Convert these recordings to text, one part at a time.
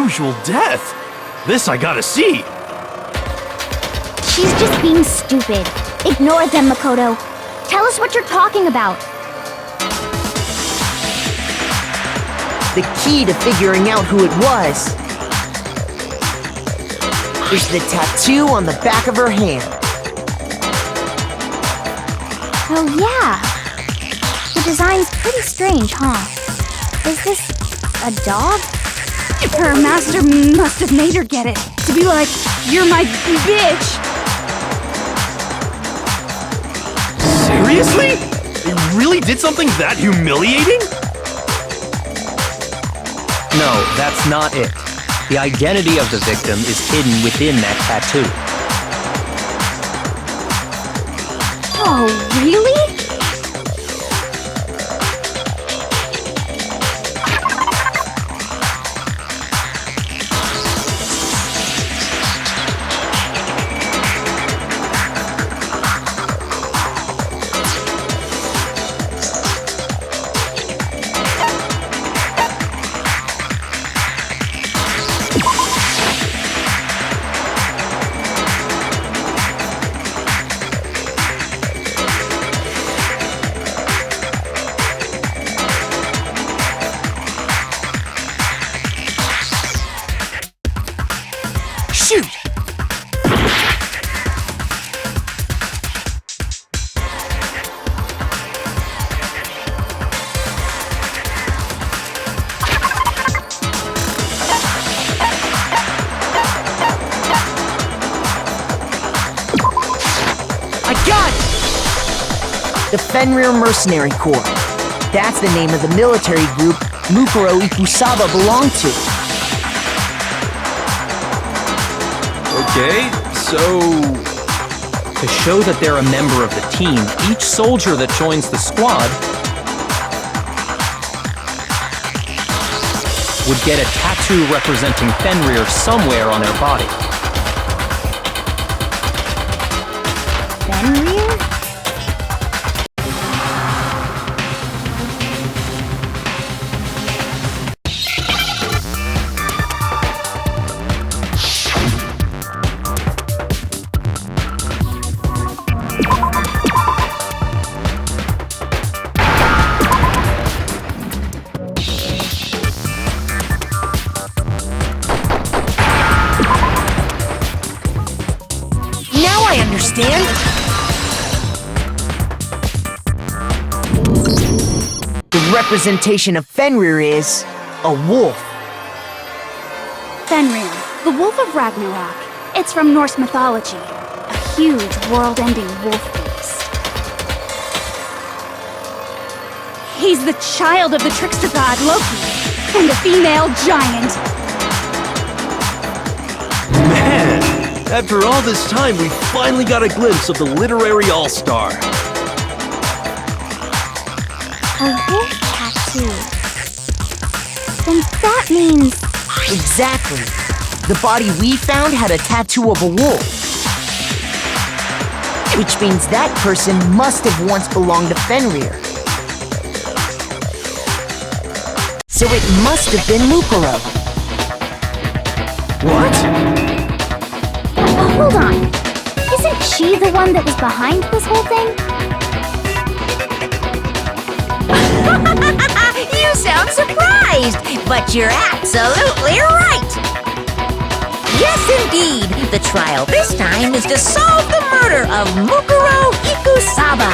unusual death. This I gotta see. She's just being stupid. Ignore them, Makoto. Tell us what you're talking about. The key to figuring out who it was is the tattoo on the back of her hand. Oh yeah. The design's pretty strange, huh? Is this a dog? Her master must have made her get it. To be like, you're my bitch! Seriously? They really did something that humiliating? No, that's not it. The identity of the victim is hidden within that tattoo. Oh, really? Shoot! I got it! The Fenrir Mercenary Corps. That's the name of the military group Mukuro Ikusaba belonged to. Okay, so... To show that they're a member of the team, each soldier that joins the squad would get a tattoo representing Fenrir somewhere on their body. Fenrir? I understand. The representation of Fenrir is a wolf. Fenrir, the Wolf of Ragnarok. It's from Norse mythology. A huge, world-ending wolf beast. He's the child of the trickster god Loki, and a female giant. Man! After all this time, we finally got a glimpse of the literary all-star. A wolf tattoo. Then that means... Exactly. The body we found had a tattoo of a wolf. Which means that person must have once belonged to Fenrir. So it must have been Mukuro. What? Hold on. Isn't she the one that was behind this whole thing? You sound surprised, but you're absolutely right! Yes, indeed! The trial this time is to solve the murder of Mukuro Ikusaba!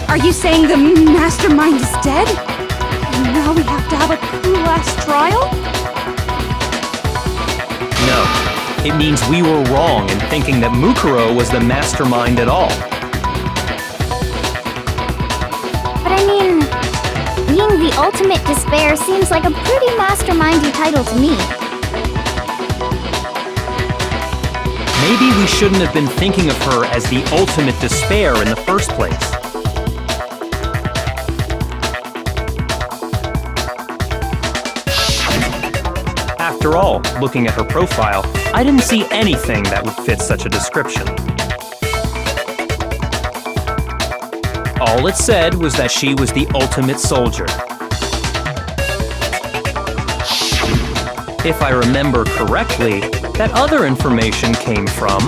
Are you saying the mastermind is dead? And now we have to have a cool-ass trial? No, it means we were wrong in thinking that Mukuro was the mastermind at all. But I mean, being the ultimate despair seems like a pretty mastermindy title to me. Maybe we shouldn't have been thinking of her as the ultimate despair in the first place. After all, looking at her profile, I didn't see anything that would fit such a description. All it said was that she was the ultimate soldier. If I remember correctly, that other information came from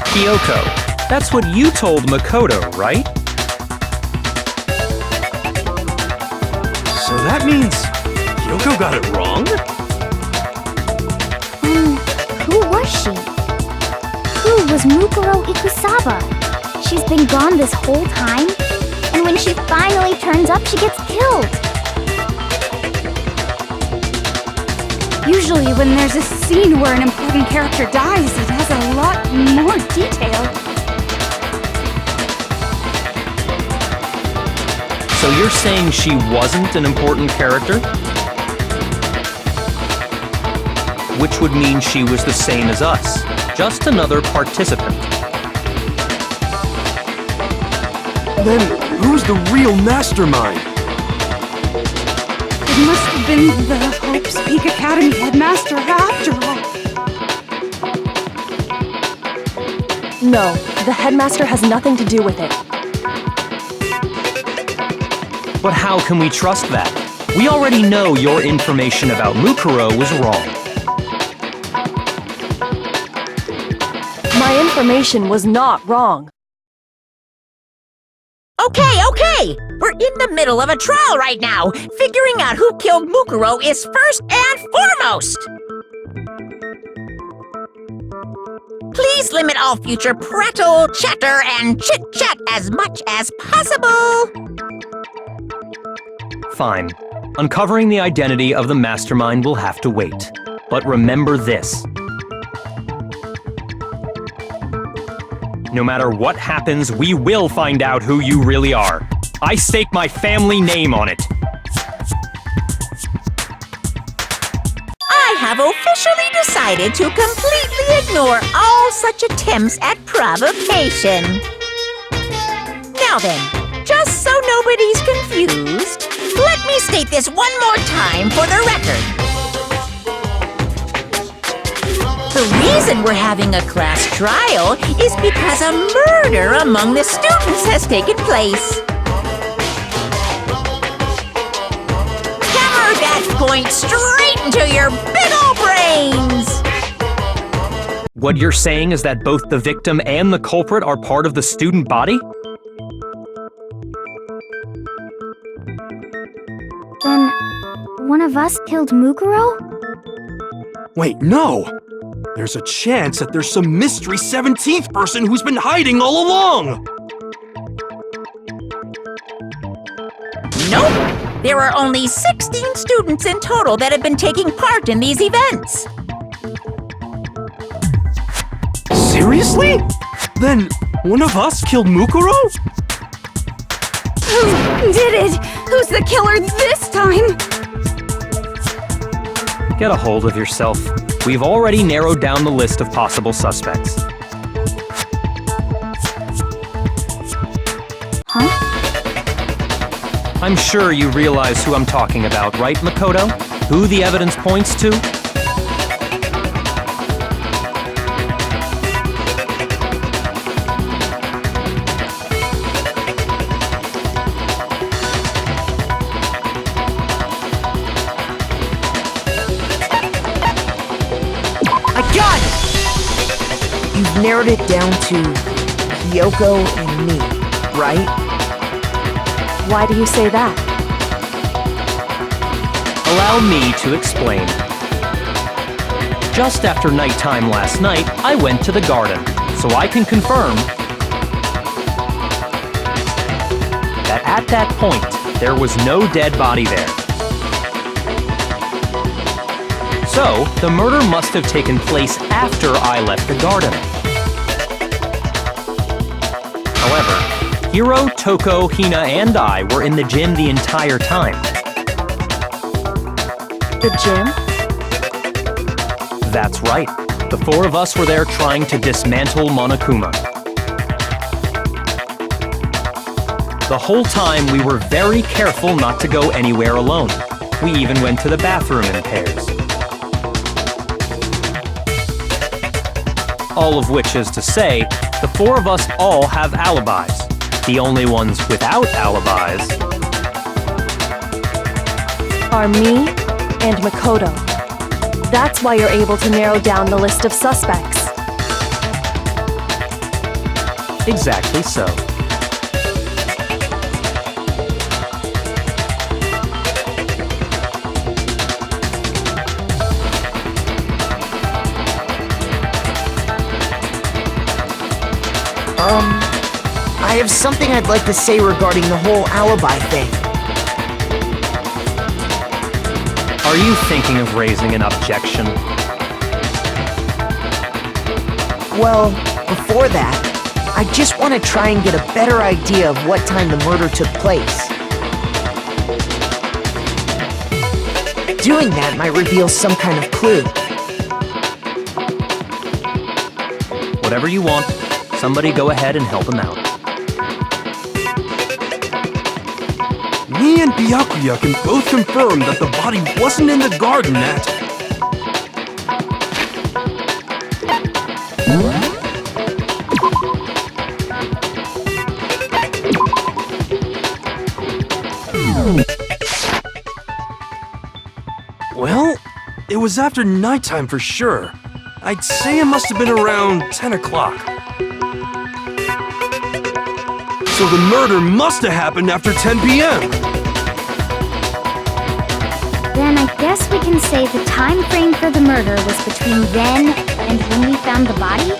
Kyoko. That's what you told Makoto, right? So that means Kyoko got it wrong? Who was she? Who was Mukuro Ikusaba? She's been gone this whole time, and when she finally turns up, she gets killed. Usually when there's a scene where an important character dies, it has a lot more detail. So you're saying she wasn't an important character? Which would mean she was the same as us, just another participant. Then who's the real mastermind? It must have been the Hope's Peak Academy headmaster after all. No, the headmaster has nothing to do with it. But how can we trust that? We already know your information about Mukuro was wrong. My information was not wrong. Okay. We're in the middle of a trial right now. Figuring out who killed Mukuro is first and foremost. Please limit all future prattle, chatter, and chit-chat as much as possible. Fine. Uncovering the identity of the mastermind will have to wait. But remember this. No matter what happens, we will find out who you really are. I stake my family name on it. I have officially decided to completely ignore all such attempts at provocation. Now then, just so nobody's confused, let me state this one more time for the record. The reason we're having a class trial is because a murder among the students has taken place. Hammer that point straight into your big ol' brains! What you're saying is that both the victim and the culprit are part of the student body? Then, one of us killed Mukuro? Wait, no! There's a chance that there's some mystery 17th person who's been hiding all along! Nope! There are only 16 students in total that have been taking part in these events. Seriously? Then one of us killed Mukuro? Who did it? Who's the killer this time? Get a hold of yourself. We've already narrowed down the list of possible suspects. Huh? I'm sure you realize who I'm talking about, right, Makoto? Who the evidence points to? You've narrowed it down to Kyoko and me, right? Why do you say that? Allow me to explain. Just after nighttime last night, I went to the garden, so I can confirm that at that point, there was no dead body there. So, the murder must have taken place after I left the garden. However, Hiro, Toko, Hina, and I were in the gym the entire time. The gym? That's right. The four of us were there trying to dismantle Monokuma. The whole time we were very careful not to go anywhere alone. We even went to the bathroom in pairs. All of which is to say, the four of us all have alibis. The only ones without alibis Are me, and Makoto. That's why you're able to narrow down the list of suspects. Exactly so. I have something I'd like to say regarding the whole alibi thing. Are you thinking of raising an objection? Well, before that, I just want to try and get a better idea of what time the murder took place. Doing that might reveal some kind of clue. Whatever you want, somebody go ahead and help him out. Me and Byakuya can both confirm that the body wasn't in the garden at... Well, it was after nighttime for sure. I'd say it must have been around 10 o'clock. So the murder must have happened after 10 p.m. Then I guess we can say the time frame for the murder was between then and when we found the body?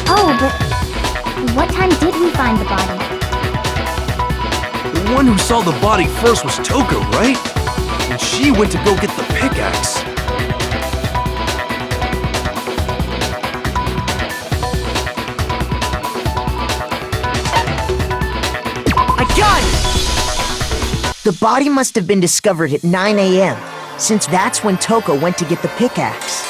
Oh, but what time did we find the body? The one who saw the body first was Toko, right? And she went to go get the pickaxe. Got it! The body must have been discovered at 9 a.m., since that's when Toko went to get the pickaxe.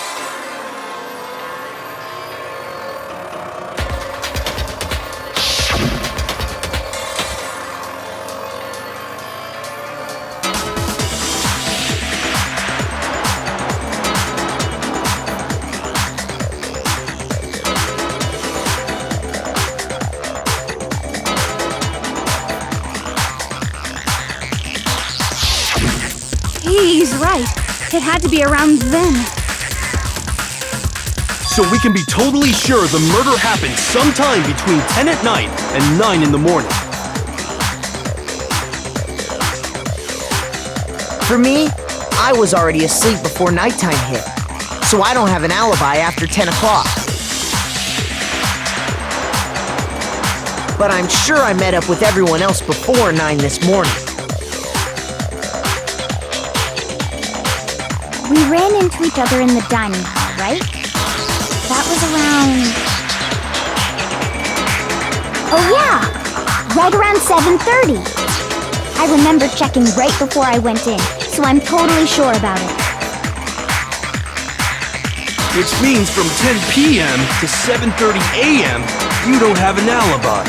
He's right. It had to be around then. So we can be totally sure the murder happened sometime between 10 at night and 9 in the morning. For me, I was already asleep before nighttime hit, so I don't have an alibi after 10 o'clock. But I'm sure I met up with everyone else before 9 this morning. We ran into each other in the dining hall, right? That was around... Oh yeah! Right around 7:30! I remember checking right before I went in, so I'm totally sure about it. Which means from 10 p.m. to 7:30 a.m., you don't have an alibi.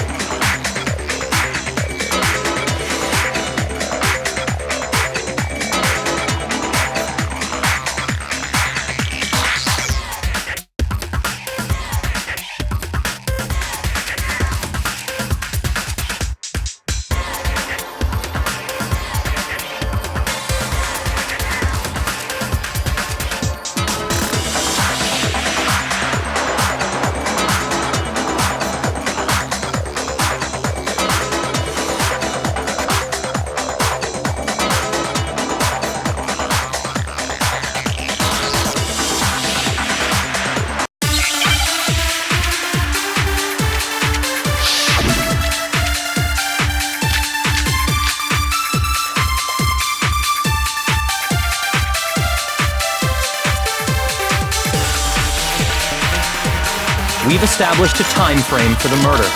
We've established a time frame for the murder.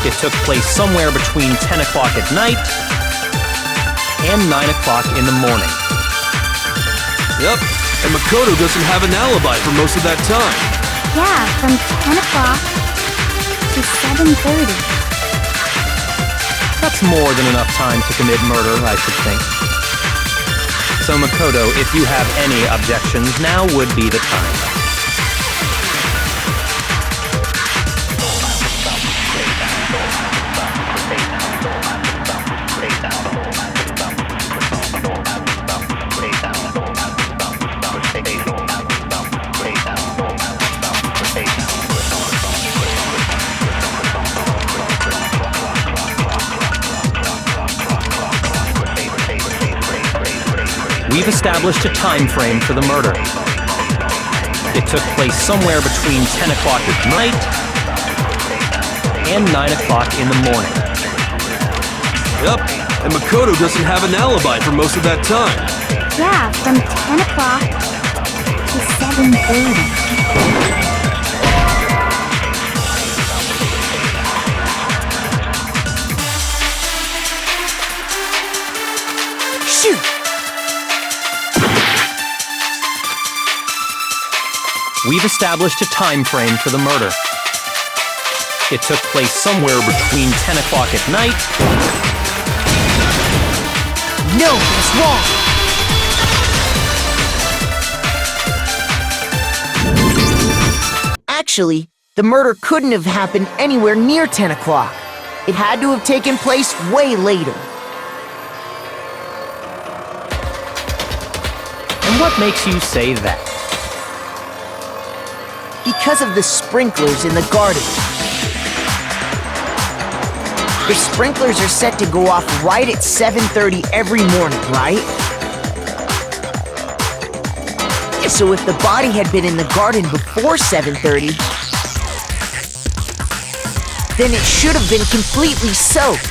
It took place somewhere between 10 o'clock at night and 9 o'clock in the morning. Yep, and Makoto doesn't have an alibi for most of that time. Yeah, from 10 o'clock to 7:30. That's more than enough time to commit murder, I should think. So Makoto, if you have any objections, now would be the time. Stay down. We've established a time frame for the murder. It took place somewhere between 10 o'clock at night and 9 o'clock in the morning. Yep, and Makoto doesn't have an alibi for most of that time. Yeah, from 10 o'clock to 7:30. Shoot! We've established a time frame for the murder. It took place somewhere between 10 o'clock at night. No, that's wrong! Actually, the murder couldn't have happened anywhere near 10 o'clock. It had to have taken place way later. And what makes you say that? Because of the sprinklers in the garden. The sprinklers are set to go off right at 7:30 every morning, right? So if the body had been in the garden before 7:30, then it should have been completely soaked.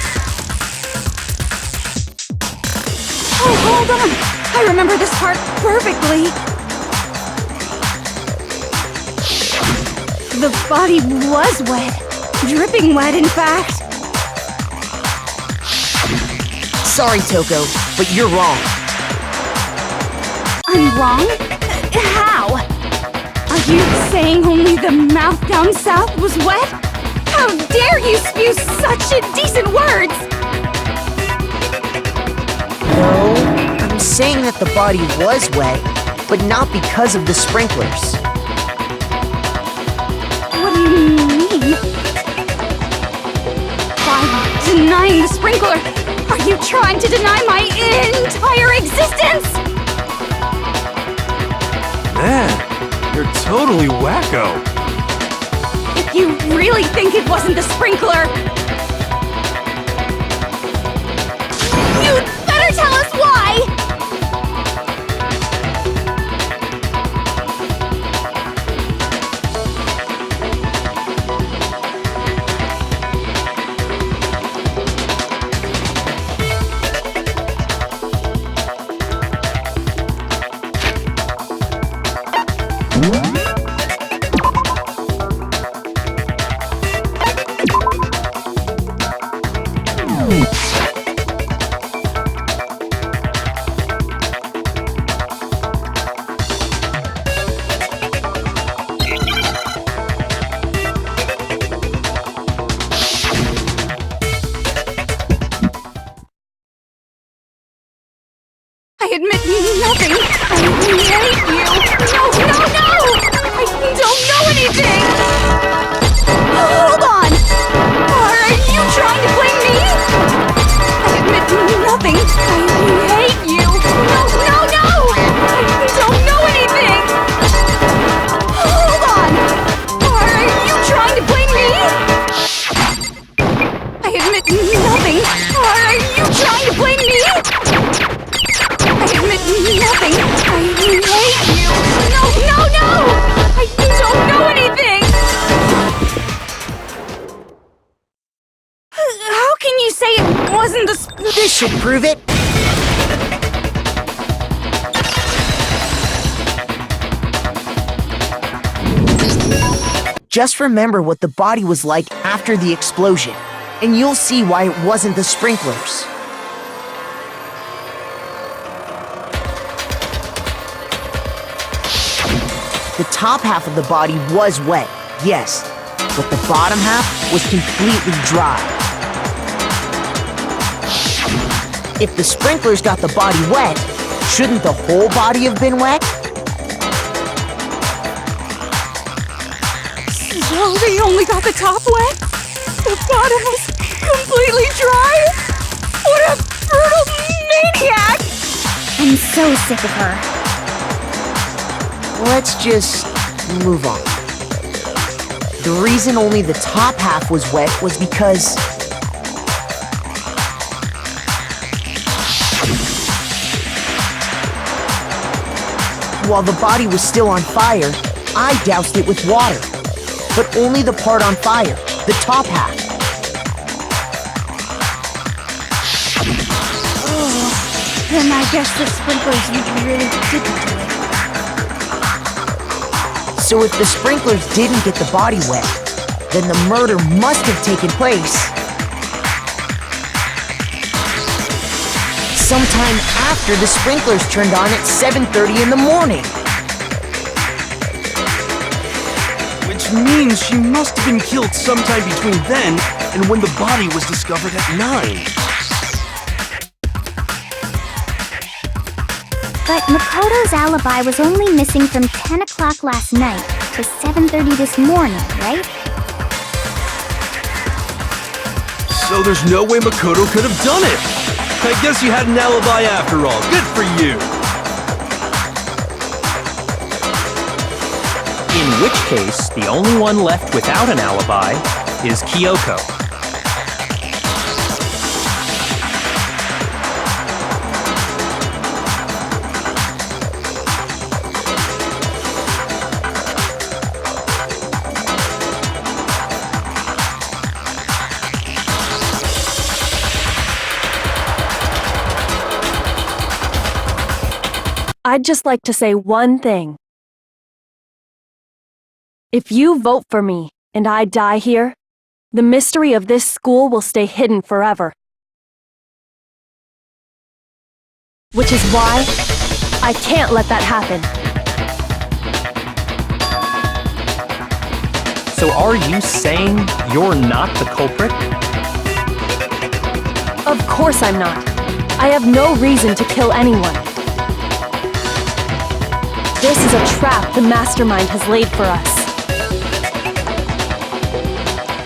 Oh, hold on! I remember this part perfectly! The body was wet. Dripping wet, in fact. Sorry, Toko, but you're wrong. I'm wrong? How? Are you saying only the mouth down south was wet? How dare you spew such indecent words! No, I'm saying that the body was wet, but not because of the sprinklers. What do you mean? By denying the sprinkler, are you trying to deny my entire existence? Man, you're totally wacko. If you really think it wasn't the sprinkler, you'd better tell us why! I admit nothing. I hate you. No, no, no! I don't know anything! Hold on! Are you trying to blame me? I admit nothing. I hate you. No, no, no! I don't know anything! Hold on! Are you trying to blame me? I admit nothing. Are you trying to blame me? I admit nothing. I hate you. No, no, no! I don't know anything! How can you say it wasn't the This should prove it. Just remember what the body was like after the explosion, and you'll see why it wasn't the sprinklers. The top half of the body was wet, yes, but the bottom half was completely dry. If the sprinklers got the body wet, shouldn't the whole body have been wet? So they only got the top wet? The bottom was completely dry? What a brutal maniac! I'm so sick of her. Let's just move on. The reason only the top half was wet was because While the body was still on fire, I doused it with water. But only the part on fire, the top half. Then I guess the sprinklers really didn't do it. So if the sprinklers didn't get the body wet, then the murder must have taken place sometime after the sprinklers turned on at 7:30 in the morning. Which means she must have been killed sometime between then and when the body was discovered at 9. But Makoto's alibi was only missing from 10 o'clock last night to 7:30 this morning, right? So there's no way Makoto could have done it! I guess you had an alibi after all. Good for you! In which case, the only one left without an alibi is Kiyoko. I'd just like to say one thing. If you vote for me and I die here, the mystery of this school will stay hidden forever. Which is why I can't let that happen. So are you saying you're not the culprit? Of course I'm not. I have no reason to kill anyone. This is a trap the mastermind has laid for us.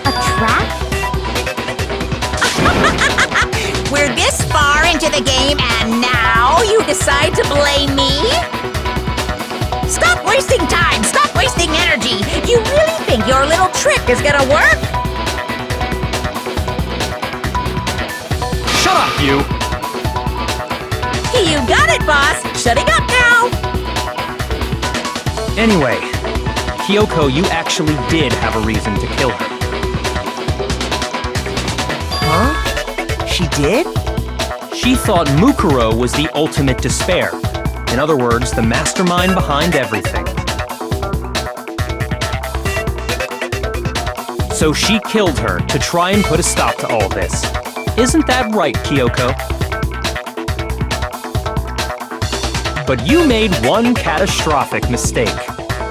A trap? We're this far into the game and now you decide to blame me? Stop wasting time! Stop wasting energy! You really think your little trick is gonna work? Shut up, you! You got it, boss! Shutting up now! Anyway, Kiyoko, you actually did have a reason to kill her. Huh? She did? She thought Mukuro was the ultimate despair. In other words, the mastermind behind everything. So she killed her to try and put a stop to all this. Isn't that right, Kiyoko? But you made one catastrophic mistake.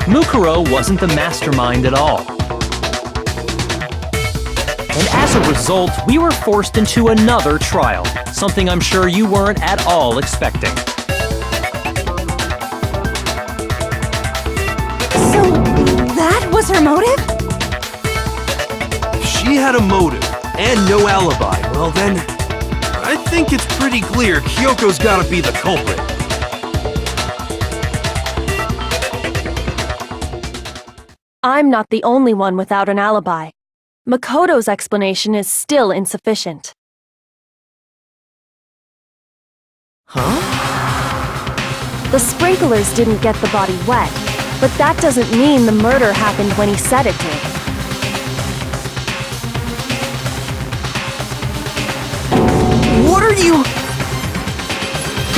Mukuro wasn't the mastermind at all. And as a result, we were forced into another trial, something I'm sure you weren't at all expecting. So, that was her motive? If she had a motive and no alibi, well then, I think it's pretty clear Kyoko's gotta be the culprit. I'm not the only one without an alibi. Makoto's explanation is still insufficient. Huh? The sprinklers didn't get the body wet, but that doesn't mean the murder happened when he said it did. What are you...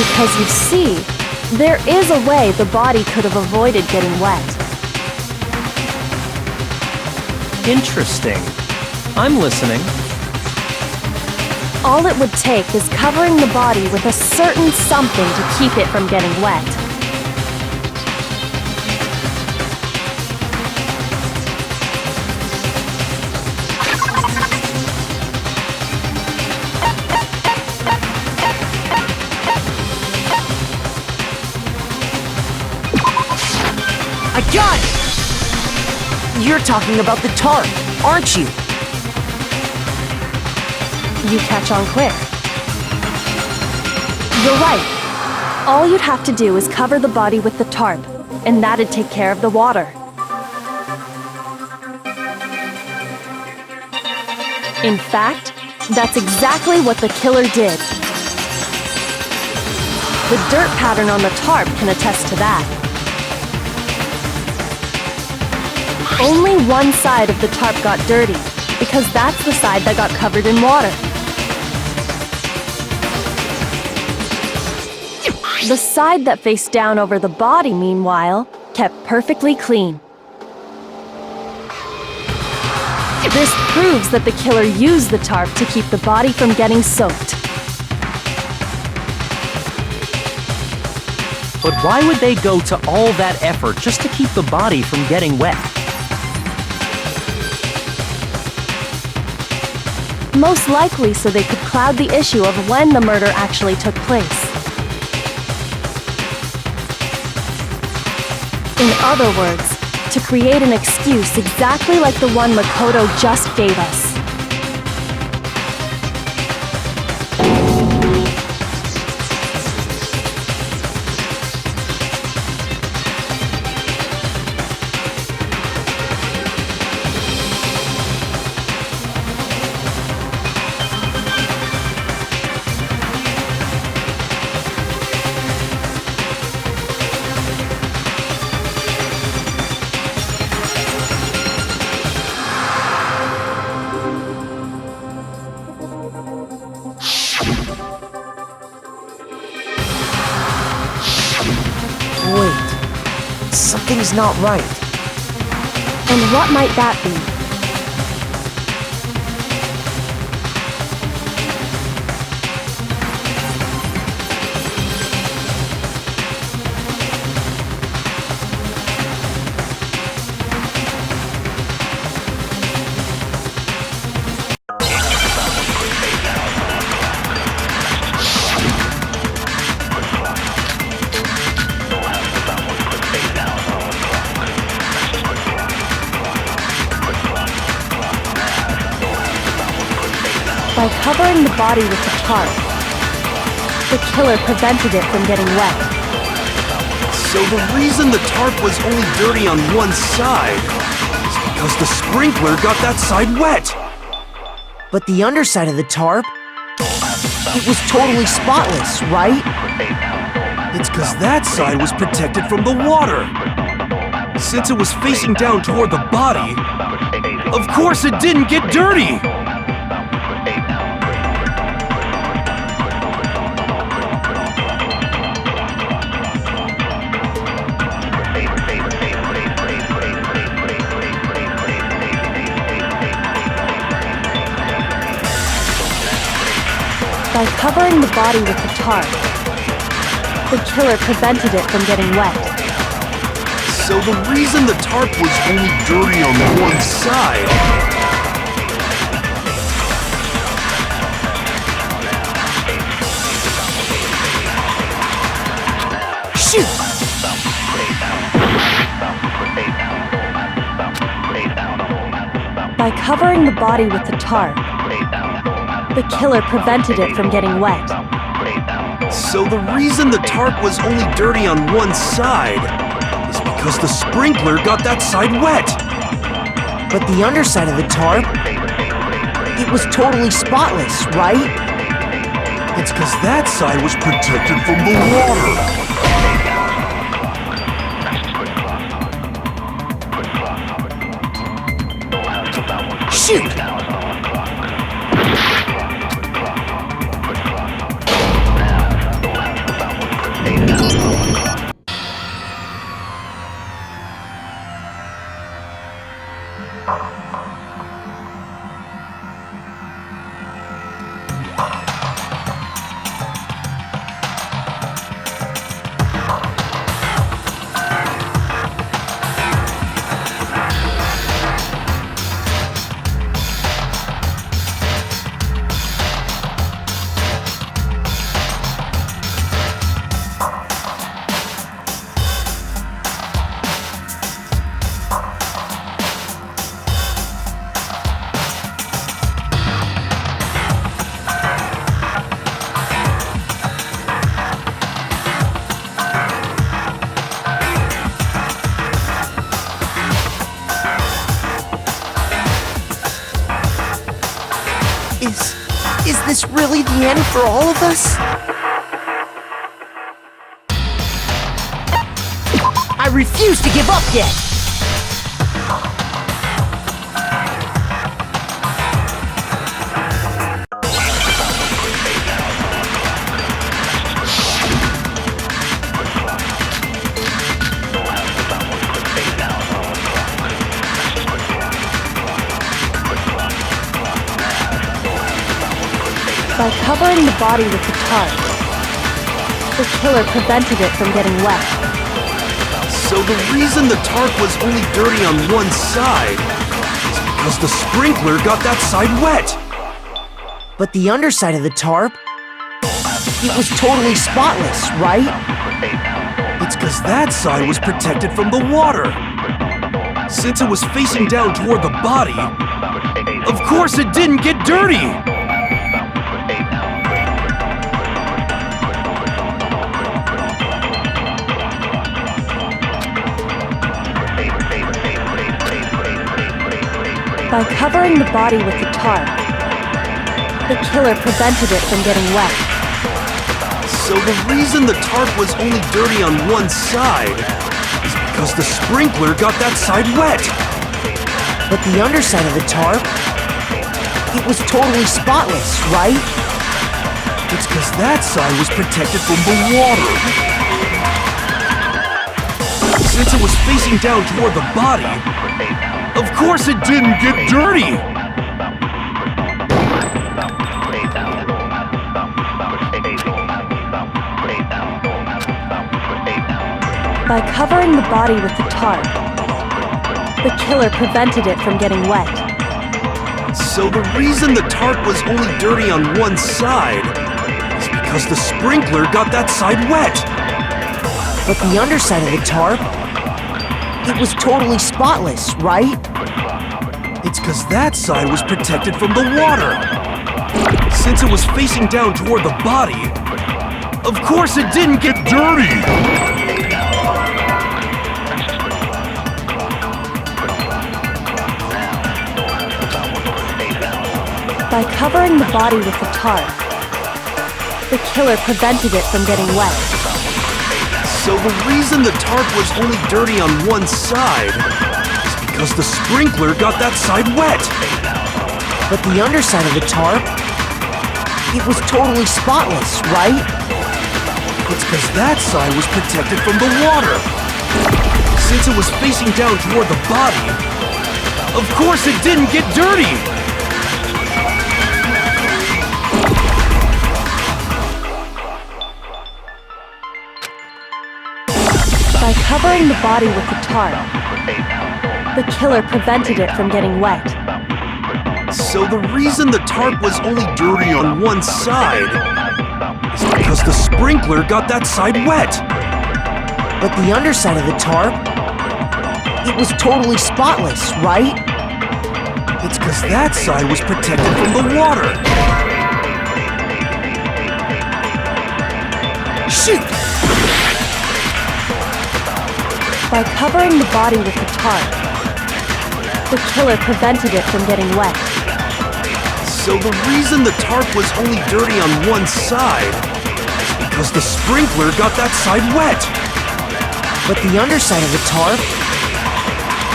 Because you see, there is a way the body could have avoided getting wet. Interesting. I'm listening. All it would take is covering the body with a certain something to keep it from getting wet. I got it! You're talking about the tarp, aren't you? You catch on quick. You're right. All you'd have to do is cover the body with the tarp, and that'd take care of the water. In fact, that's exactly what the killer did. The dirt pattern on the tarp can attest to that. Only one side of the tarp got dirty, because that's the side that got covered in water. The side that faced down over the body, meanwhile, kept perfectly clean. This proves that the killer used the tarp to keep the body from getting soaked. But why would they go to all that effort just to keep the body from getting wet? Most likely so they could cloud the issue of when the murder actually took place. In other words, to create an excuse exactly like the one Makoto just gave us. Something's not right. And what might that be? By covering the body with the tarp, the killer prevented it from getting wet. So the reason the tarp was only dirty on one side is because the sprinkler got that side wet. But the underside of the tarp, it was totally spotless, right? It's because that side was protected from the water. Since it was facing down toward the body, of course it didn't get dirty. By covering the body with the tarp, the killer prevented it from getting wet. So the reason the tarp was only dirty on one side... Shoot! By covering the body with the tarp, the killer prevented it from getting wet. So the reason the tarp was only dirty on one side is because the sprinkler got that side wet. But the underside of the tarp, it was totally spotless, right? It's because that side was protected from the water. Shoot! Is this really the end for all of us? I refuse to give up yet! covering the body with the tarp, the killer prevented it from getting wet. So the reason the tarp was only dirty on one side is because the sprinkler got that side wet. But the underside of the tarp, it was totally spotless, right? It's because that side was protected from the water. Since it was facing down toward the body, of course it didn't get dirty. By covering the body with the tarp, the killer prevented it from getting wet. So the reason the tarp was only dirty on one side is because the sprinkler got that side wet. But the underside of the tarp, it was totally spotless, right? It's because that side was protected from the water. Since it was facing down toward the body, of course it didn't get dirty. By covering the body with the tarp, the killer prevented it from getting wet. So the reason the tarp was only dirty on one side is because the sprinkler got that side wet. But the underside of the tarp, it was totally spotless, right? It's because that side was protected from the water. Since it was facing down toward the body, of course it didn't get dirty. By covering the body with the tarp, the killer prevented it from getting wet. So the reason the tarp was only dirty on one side is because the sprinkler got that side wet. But the underside of the tarp, it was totally spotless, right? It's because that side was protected from the water. Since it was facing down toward the body, of course it didn't get dirty. By covering the body with the tarp, the killer prevented it from getting wet. So the reason the tarp was only dirty on one side is because the sprinkler got that side wet. But the underside of the tarp, it was totally spotless, right? It's because that side was protected from the water. Shoot! By covering the body with the tarp, the killer prevented it from getting wet. So the reason the tarp was only dirty on one side is because the sprinkler got that side wet. But the underside of the tarp,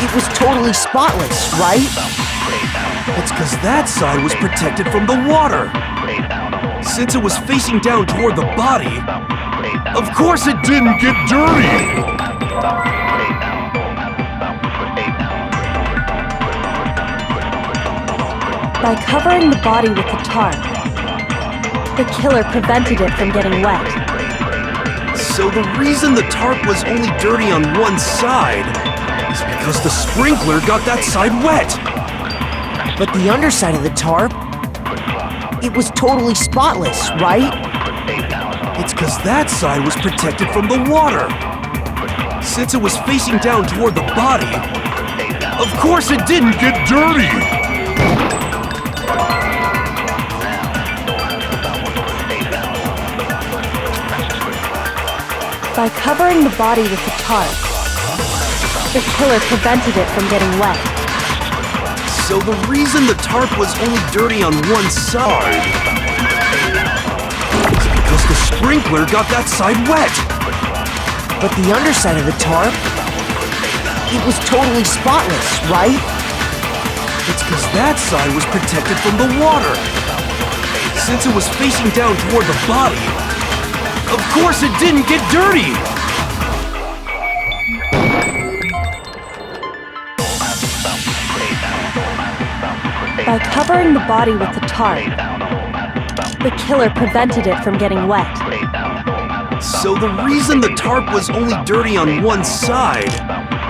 it was totally spotless, right? It's because that side was protected from the water. Since it was facing down toward the body, of course it didn't get dirty. By covering the body with the tarp, the killer prevented it from getting wet. So the reason the tarp was only dirty on one side is because the sprinkler got that side wet. But the underside of the tarp, it was totally spotless, right? It's because that side was protected from the water. Since it was facing down toward the body, of course it didn't get dirty. By covering the body with the tarp, the killer prevented it from getting wet. So the reason the tarp was only dirty on one side is because the sprinkler got that side wet. But the underside of the tarp, it was totally spotless, right? It's because that side was protected from the water. Since it was facing down toward the body, of course it didn't get dirty. By covering the body with the tarp, the killer prevented it from getting wet. So the reason the tarp was only dirty on one side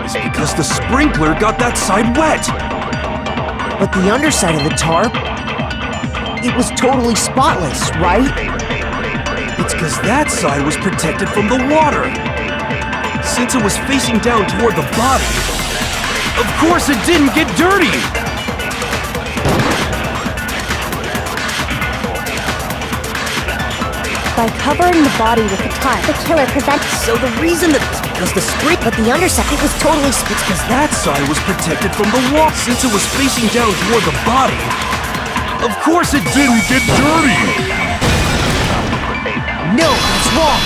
is because the sprinkler got that side wet. But the underside of the tarp, it was totally spotless, right? It's because that side was protected from the water. Since it was facing down toward the body, of course it didn't get dirty. By covering the body with the tarp, The killer prevented. So the reason that was the spring, but the underside, it was totally It's because that side was protected from the water. Since it was facing down toward the body, of course it didn't get dirty. No, that's wrong.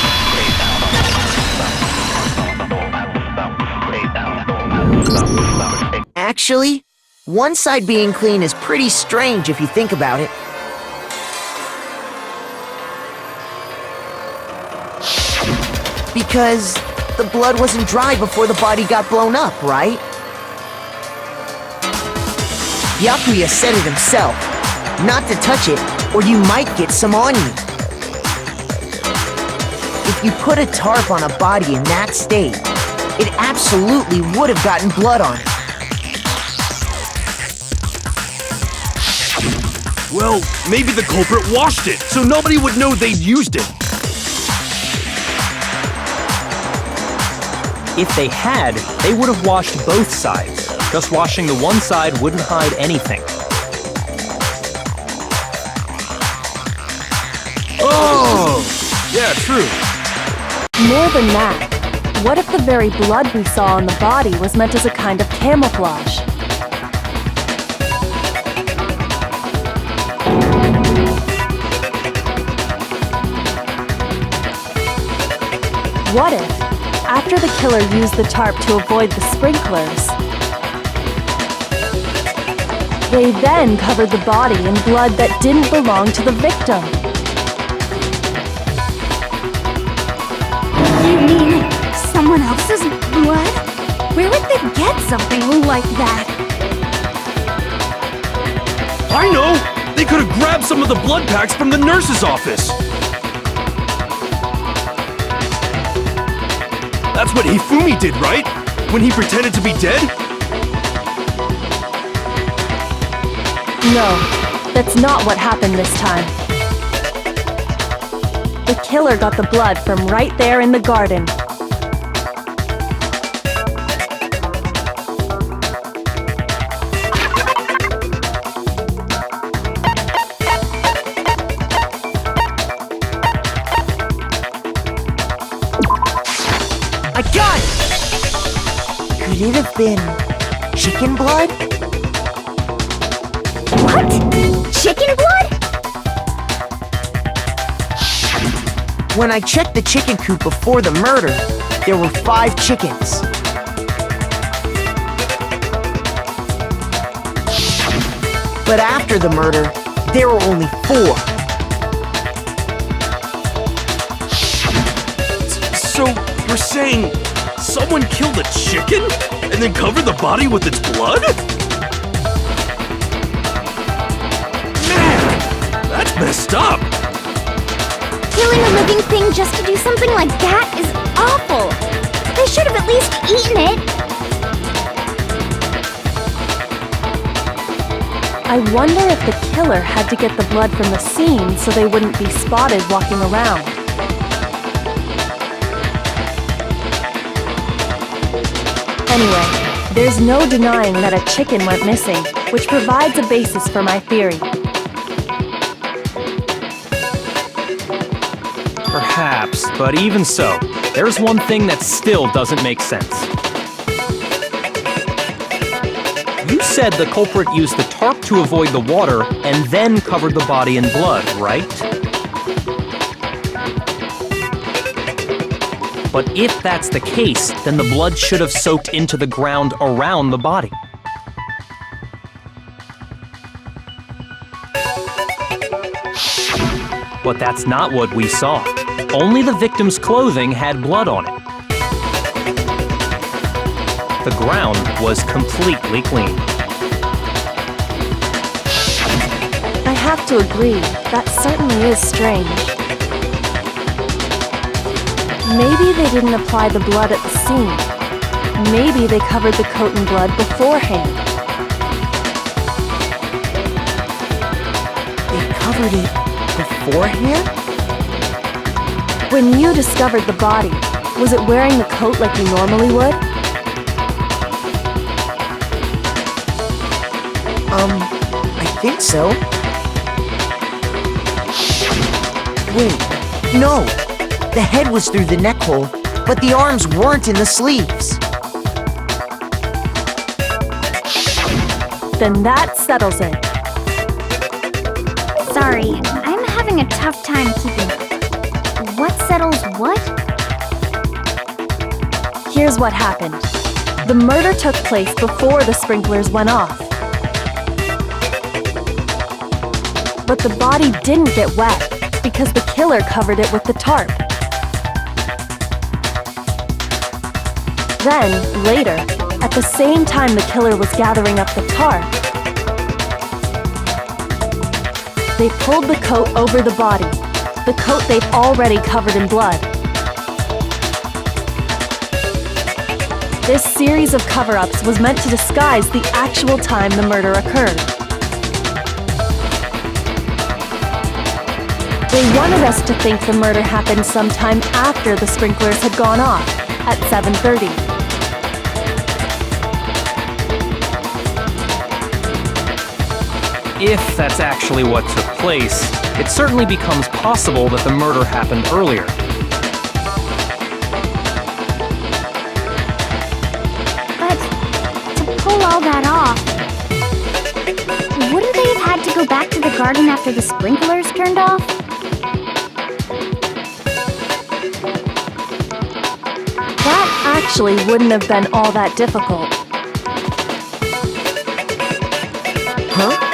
Actually, one side being clean is pretty strange if you think about it. Because the blood wasn't dry before the body got blown up, right? Byakuya said it himself, not to touch it, or you might get some on you. If you put a tarp on a body in that state, it absolutely would have gotten blood on it. Well, maybe the culprit washed it, so nobody would know they'd used it. If they had, they would have washed both sides. Just washing the one side wouldn't hide anything. Oh, yeah, true. more than that, what if the very blood we saw on the body was meant as a kind of camouflage? What if, after the killer used the tarp to avoid the sprinklers, they then covered the body in blood that didn't belong to the victim? You mean someone else's blood? Where would they get something like that? I know! They could have grabbed some of the blood packs from the nurse's office! That's what Hifumi did, right? When he pretended to be dead? No, that's not what happened this time. The killer got the blood from right there in the garden. I got it! Could it have been chicken blood? What? Chicken blood? When I checked the chicken coop before the murder, there were 5 chickens. But after the murder, there were only 4. So, you're saying someone killed a chicken and then covered the body with its blood? Man, that's messed up. Killing a living thing just to do something like that is awful. They should have at least eaten it. I wonder if the killer had to get the blood from the scene so they wouldn't be spotted walking around. Anyway, there's no denying that a chicken went missing, which provides a basis for my theory. Perhaps, but even so, there's one thing that still doesn't make sense. You said the culprit used the tarp to avoid the water and then covered the body in blood, right? But if that's the case, then the blood should have soaked into the ground around the body. But that's not what we saw. Only the victim's clothing had blood on it. The ground was completely clean. I have to agree, that certainly is strange. Maybe they didn't apply the blood at the scene. Maybe they covered the coat in blood beforehand. They covered it beforehand? When you discovered the body, was it wearing the coat like you normally would? I think so. Wait, no! The head was through the neck hole, but the arms weren't in the sleeves. Then that settles it. Sorry, I'm having a tough time keeping up. What settles what? Here's what happened. The murder took place before the sprinklers went off. But the body didn't get wet because the killer covered it with the tarp. Then, later, at the same time the killer was gathering up the tarp, they pulled the coat over the body, the coat they'd already covered in blood. This series of cover-ups was meant to disguise the actual time the murder occurred. They wanted us to think the murder happened sometime after the sprinklers had gone off, at 7:30. If that's actually what took place, it certainly becomes possible that the murder happened earlier. But to pull all that off, wouldn't they have had to go back to the garden after the sprinklers turned off? That actually wouldn't have been all that difficult. Huh?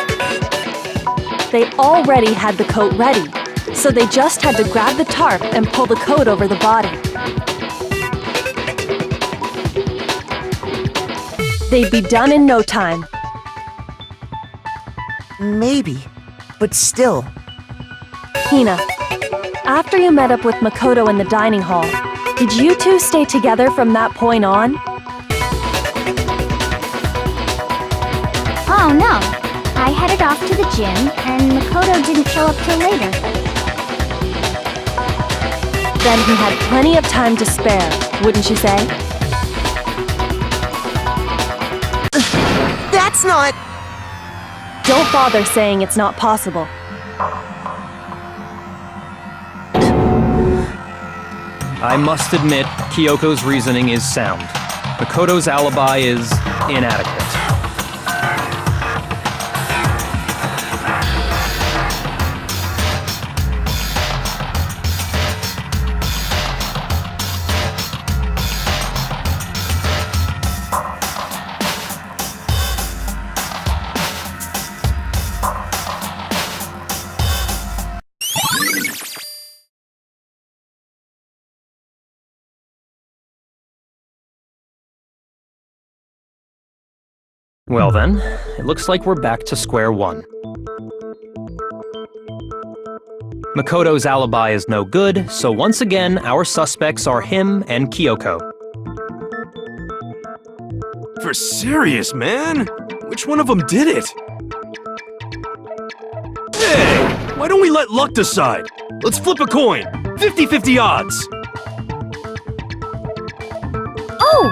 They already had the coat ready, so they just had to grab the tarp and pull the coat over the body. They'd be done in no time. Maybe, but still. Hina, after you met up with Makoto in the dining hall, did you two stay together from that point on? Oh no. I headed off to the gym, and Makoto didn't show up till later. Then he had plenty of time to spare, wouldn't you say? That's not... Don't bother saying it's not possible. I must admit, Kyoko's reasoning is sound. Makoto's alibi is inadequate. Well then, it looks like we're back to square one. Makoto's alibi is no good, so once again, our suspects are him and Kyoko. For serious, man? Which one of them did it? Hey! Why don't we let luck decide? Let's flip a coin! 50-50 odds! Oh!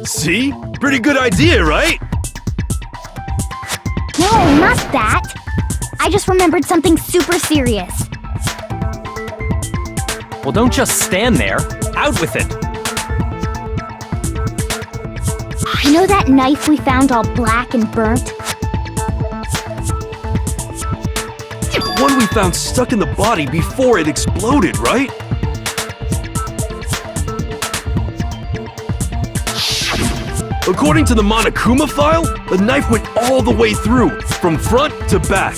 See? Pretty good idea, right? No, not that! I just remembered something super serious. Well, don't just stand there. Out with it! You know that knife we found all black and burnt? The one we found stuck in the body before it exploded, right? According to the Monokuma file, the knife went all the way through, from front to back.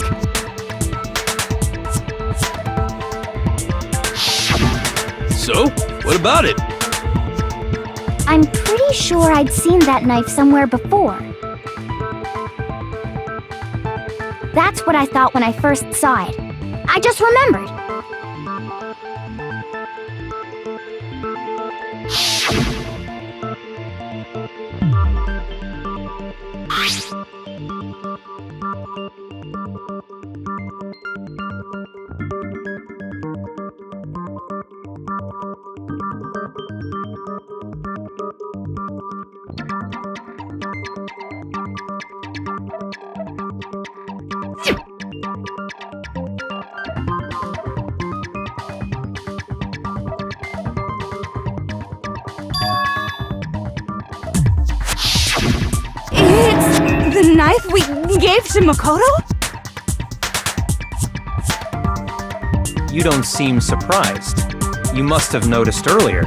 So, what about it? I'm pretty sure I'd seen that knife somewhere before. That's what I thought when I first saw it. I just remembered. It's the knife we gave to Makoto? You don't seem surprised. You must have noticed earlier.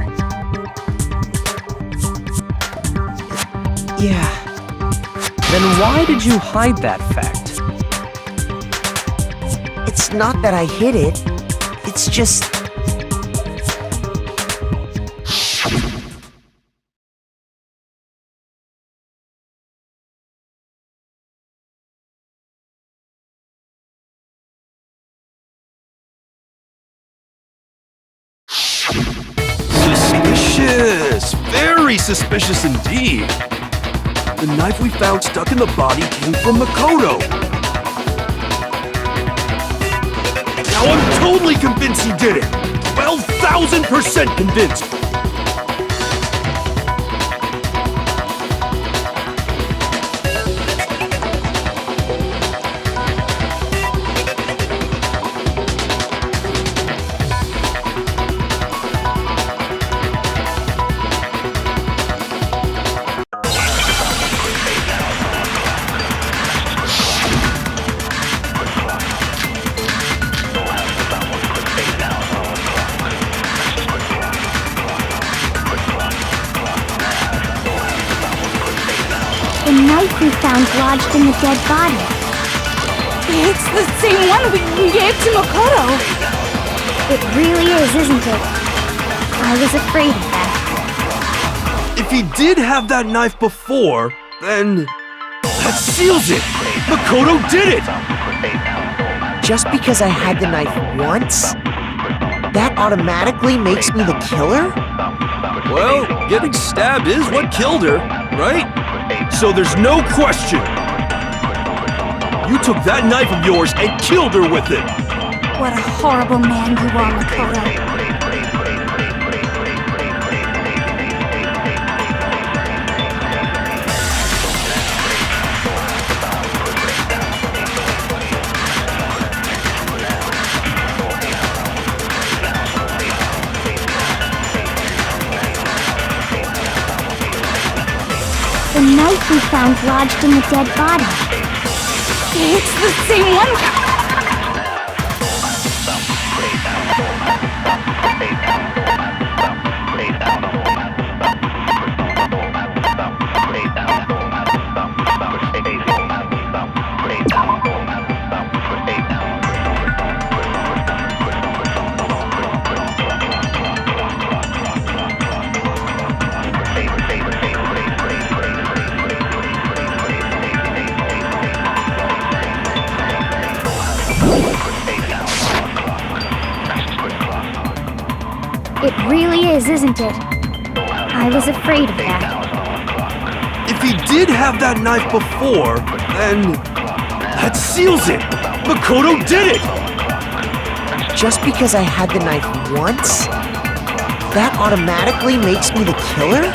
Yeah. Then why did you hide that fact? It's not that I hid it. It's just... Suspicious! Very suspicious indeed. The knife we found stuck in the body came from Makoto. Now I'm totally convinced he did it! 12,000% convinced! The knife we found lodged in the dead body. It's the same one we gave to Makoto. It really is, isn't it? I was afraid of that. If he did have that knife before, then... that seals it! Makoto did it! Just because I had the knife once? That automatically makes me the killer? Well, getting stabbed is what killed her, right? So there's no question. You took that knife of yours and killed her with it. What a horrible man you are, Makoto. The knife we found lodged in the dead body. It's the same one. It really is, isn't it? I was afraid of that. If he did have that knife before, then... that seals it! Makoto did it! Just because I had the knife once? That automatically makes me the killer?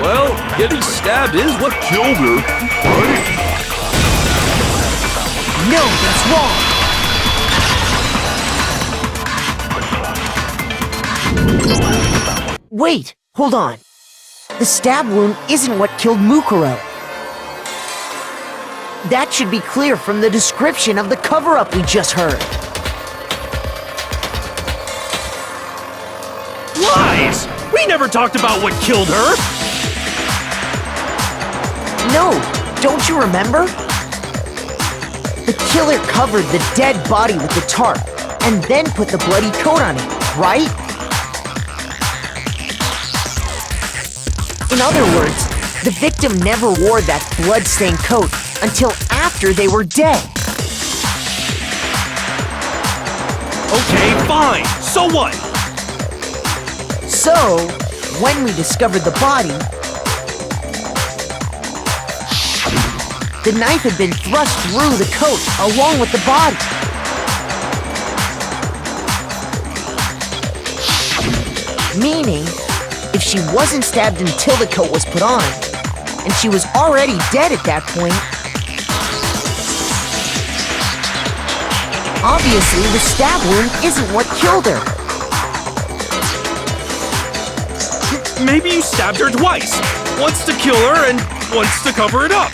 Well, getting stabbed is what killed her, right? No, that's wrong! Wait, hold on. The stab wound isn't what killed Mukuro. That should be clear from the description of the cover-up we just heard. Lies! We never talked about what killed her! No, don't you remember? The killer covered the dead body with the tarp, and then put the bloody coat on it, right? In other words, the victim never wore that blood-stained coat until after they were dead. Okay, fine. So what? So, when we discovered the body, the knife had been thrust through the coat along with the body. Meaning, if she wasn't stabbed until the coat was put on, and she was already dead at that point, obviously the stab wound isn't what killed her. Maybe you stabbed her twice. Once to kill her and once to cover it up.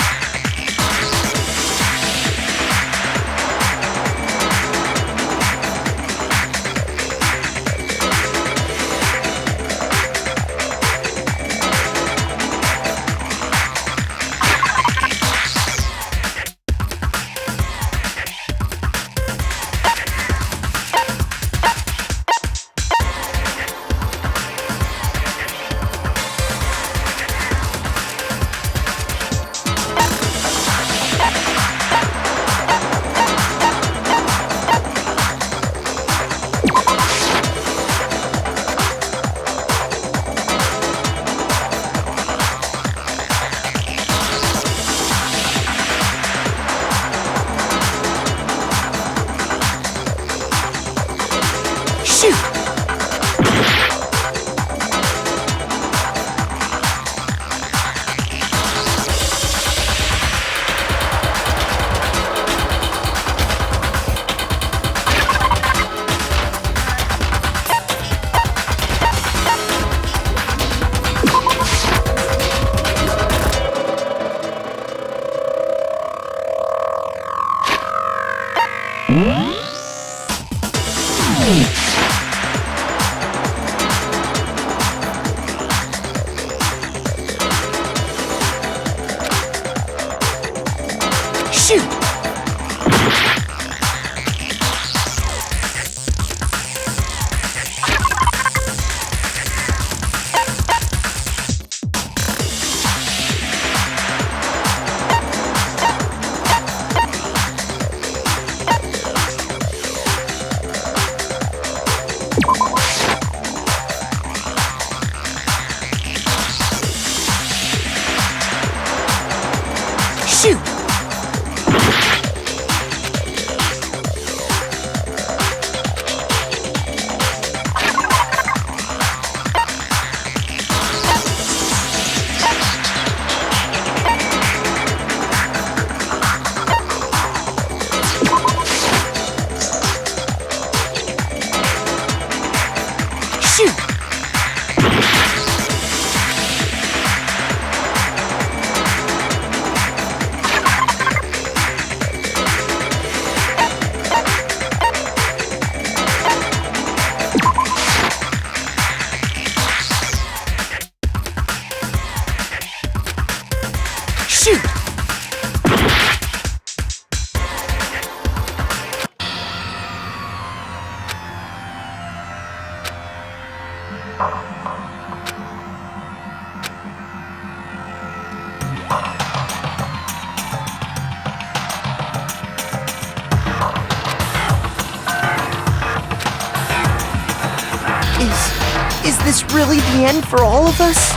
Is this really the end for all of us?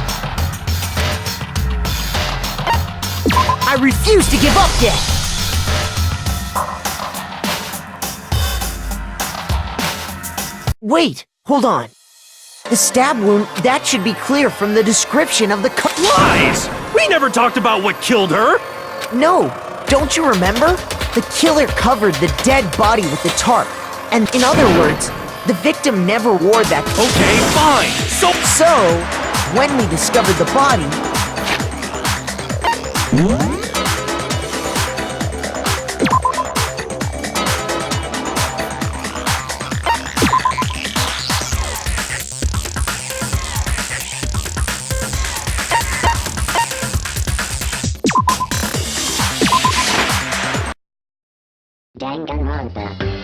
I refuse to give up yet! Wait, hold on. The stab wound, that should be clear from the description of the Lies! We never talked about what killed her! No, don't you remember? The killer covered the dead body with the tarp. And in other words, the victim never wore that. Okay, fine. So, when we discovered the body... Danganronpa.